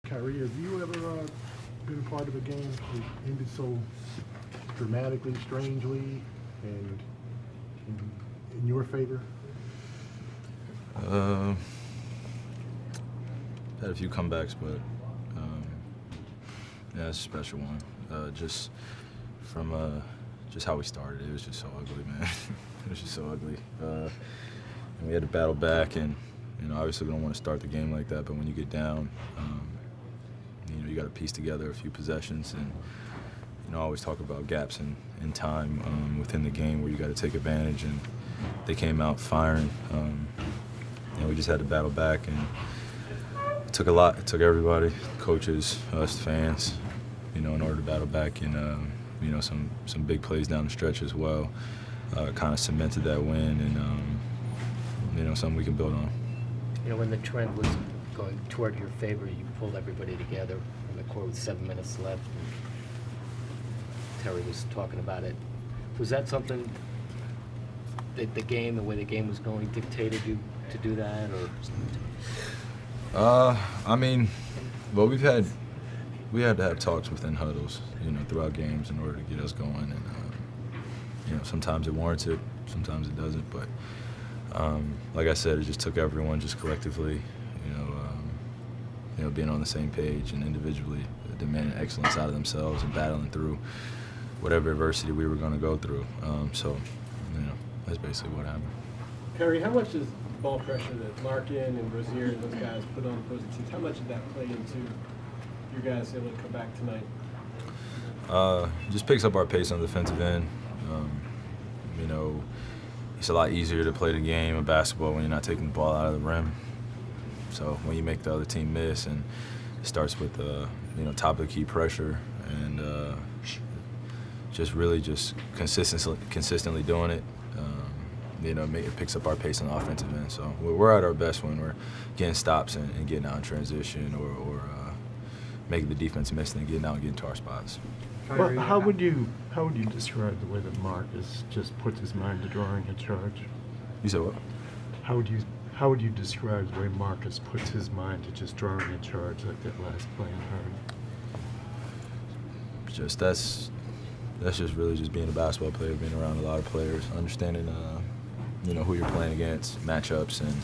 Kyrie, have you ever been a part of a game that ended so dramatically, strangely, and in your favor? Had a few comebacks, but yeah, it's a special one. Just from just how we started, it was just so ugly, man. It was just so ugly. And we had to battle back, and obviously we don't want to start the game like that. But when you get down, you got to piece together a few possessions, and I always talk about gaps in time within the game where you got to take advantage. And they came out firing, and we just had to battle back. And it took a lot. It took everybody, coaches, us, fans, in order to battle back. And some big plays down the stretch as well. Kind of cemented that win, and something we can build on. When the trend was going toward your favor, you pulled everybody together in the court with 7 minutes left. And Terry was talking about it. Was that something that the way the game was going, dictated you to do that, or? Well, we had to have talks within huddles, throughout games in order to get us going, and sometimes it warrants it, sometimes it doesn't, but like I said, it just took everyone just collectively, being on the same page and individually demanding excellence out of themselves and battling through whatever adversity we were going to go through. So that's basically what happened. Kyrie, how much does ball pressure that Larkin and Rozier and those guys put on opposing teams, how much did that play into your guys able to come back tonight? Just picks up our pace on the defensive end. It's a lot easier to play the game of basketball when you're not taking the ball out of the rim. So when you make the other team miss, and it starts with top of the key pressure, and just consistently doing it. It picks up our pace on the offensive end. So we're at our best when we're getting stops and getting out in transition, or making the defense miss and then getting out and getting to our spots. Well, how would you describe the way that Marcus just puts his mind to drawing a charge? You said what? How would you describe the way Marcus puts his mind to just drawing a charge like that last play in Harden? That's just really just being a basketball player, being around a lot of players, understanding who you're playing against, matchups, and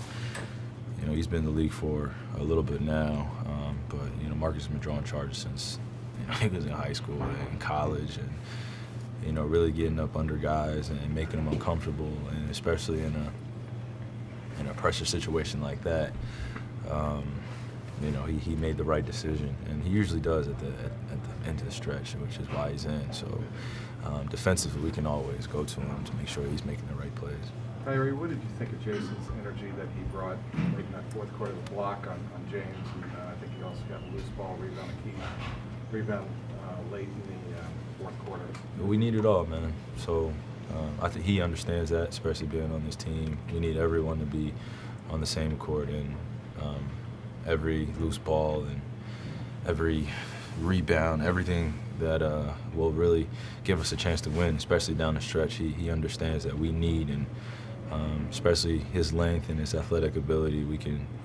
he's been in the league for a little bit now, but Marcus has been drawing charges since he was in high school and in college, and really getting up under guys and making them uncomfortable, and especially in a pressure situation like that. He made the right decision, and he usually does at the end of the stretch, which is why he's in. So defensively, we can always go to him to make sure he's making the right plays. Kyrie, what did you think of Jason's energy that he brought late in that fourth quarter, the block on James, and I think he also got a loose ball rebound late in the fourth quarter? We need it all, man. So I think he understands that, especially being on this team. We need everyone to be on the same court, and every loose ball and every rebound, everything that will really give us a chance to win, especially down the stretch. He understands that we need, and especially his length and his athletic ability,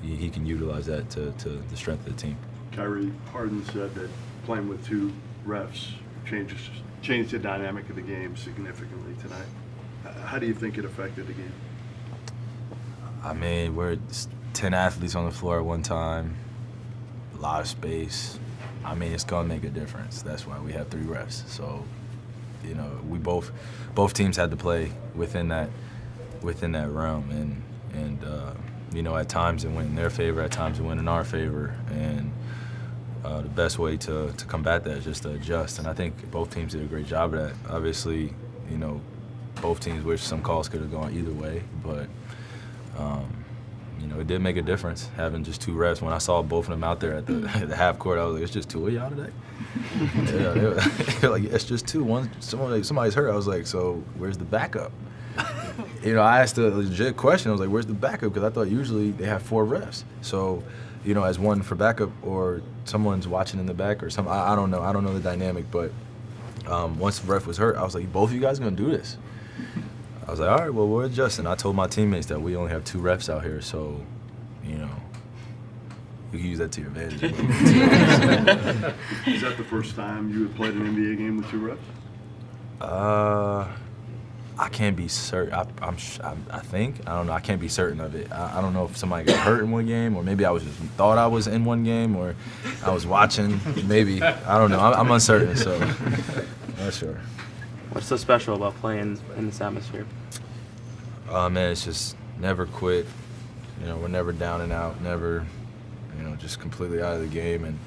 he can utilize that to the strength of the team. Kyrie, Harden said that playing with two refs changed the dynamic of the game significantly tonight. How do you think it affected the game? We're 10 athletes on the floor at one time, a lot of space. It's gonna make a difference. That's why we have 3 refs. So, we both teams had to play within that realm, and at times it went in their favor, at times it went in our favor, and the best way to combat that is just to adjust. And I think both teams did a great job of that. Obviously, both teams wish some calls could have gone either way, but it did make a difference having just 2 refs. When I saw both of them out there at the half court, I was like, "It's just 2 of y'all today?" They're like, "It's just 2. Somebody's hurt." I was like, "So where's the backup?" I asked a legit question. I was like, "Where's the backup?" Because I thought usually they have 4 refs. So, as one for backup, or someone's watching in the back, or something. I don't know. I don't know the dynamic, but once the ref was hurt, I was like, "Both of you guys are gonna do this?" I was like, all right, well, we're adjusting. I told my teammates that we only have 2 refs out here, so, you can use that to your advantage. Is that the first time you had played an NBA game with 2 refs? I can't be certain. I think. I don't know. I can't be certain of it. I don't know if somebody got hurt in one game, or maybe I was just thought I was in one game, or I was watching. Maybe. I don't know. I'm uncertain, so not sure. What's so special about playing in this atmosphere? Man, it's just never quit. You know, we're never down and out. Never, you know, just completely out of the game. And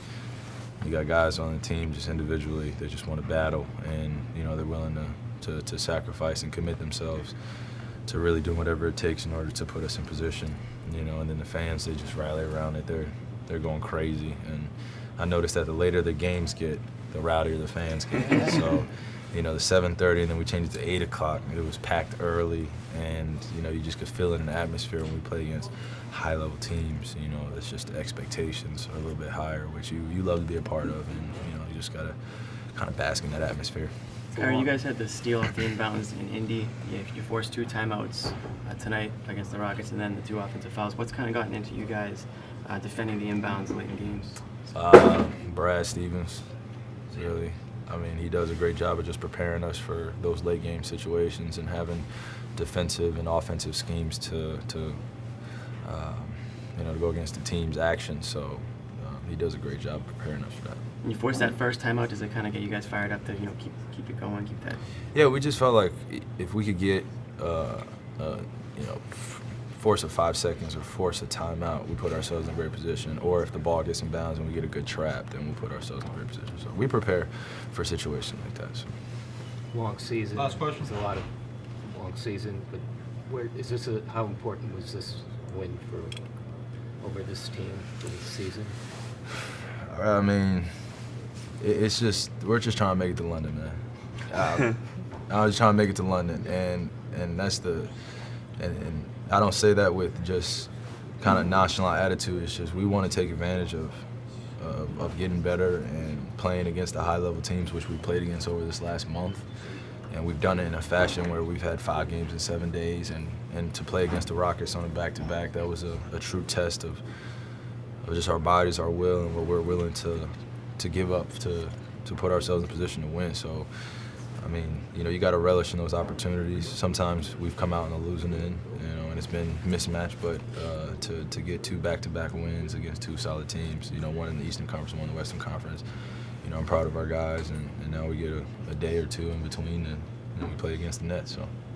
you got guys on the team just individually that just want to battle, and you know they're willing to sacrifice and commit themselves to really doing whatever it takes in order to put us in position. You know, and then the fans, they just rally around it. They're going crazy, and I noticed that the later the games get, the rowdier the fans get. So, you know, the 7:30, and then we changed it to 8 o'clock. It was packed early, and you know you just could feel it in the atmosphere when we play against high-level teams. You know, it's just the expectations are a little bit higher, which you love to be a part of, and you know you just gotta kind of bask in that atmosphere. Kyrie, you guys had to steal off the inbounds in Indy. You forced 2 timeouts tonight against the Rockets, and then the 2 offensive fouls. What's kind of gotten into you guys defending the inbounds late in games? Brad Stevens, really. I mean, he does a great job of just preparing us for those late game situations and having defensive and offensive schemes to you know, to go against the team's actions. So he does a great job of preparing us for that. When you force that first timeout, does it kind of get you guys fired up to keep it going, keep that? Yeah, we just felt like if we could get you know, force a 5 seconds or force a timeout, we put ourselves in a great position. Or if the ball gets in bounds and we get a good trap, then we'll put ourselves in a great position. So we prepare for situations like that. So. Long season. Last question. It's a lot of long season, but how important was this win over this team for this season? I mean, it's just we're just trying to make it to London, man. I was trying to make it to London, and that's and I don't say that with just kind of nonchalant attitude. It's just we want to take advantage of getting better and playing against the high-level teams, which we played against over this last month. And we've done it in a fashion where we've had 5 games in 7 days, and to play against the Rockets on a back-to-back, that was a true test of just our bodies, our will, and what we're willing to give up to put ourselves in position to win. So, I mean, you know, you got to relish in those opportunities. Sometimes we've come out on the losing end, you know, and it's been mismatched, but to get 2 back-to-back wins against 2 solid teams, you know, one in the Eastern Conference, one in the Western Conference, you know, I'm proud of our guys, and now we get a day or 2 in between, and we play against the Nets. So.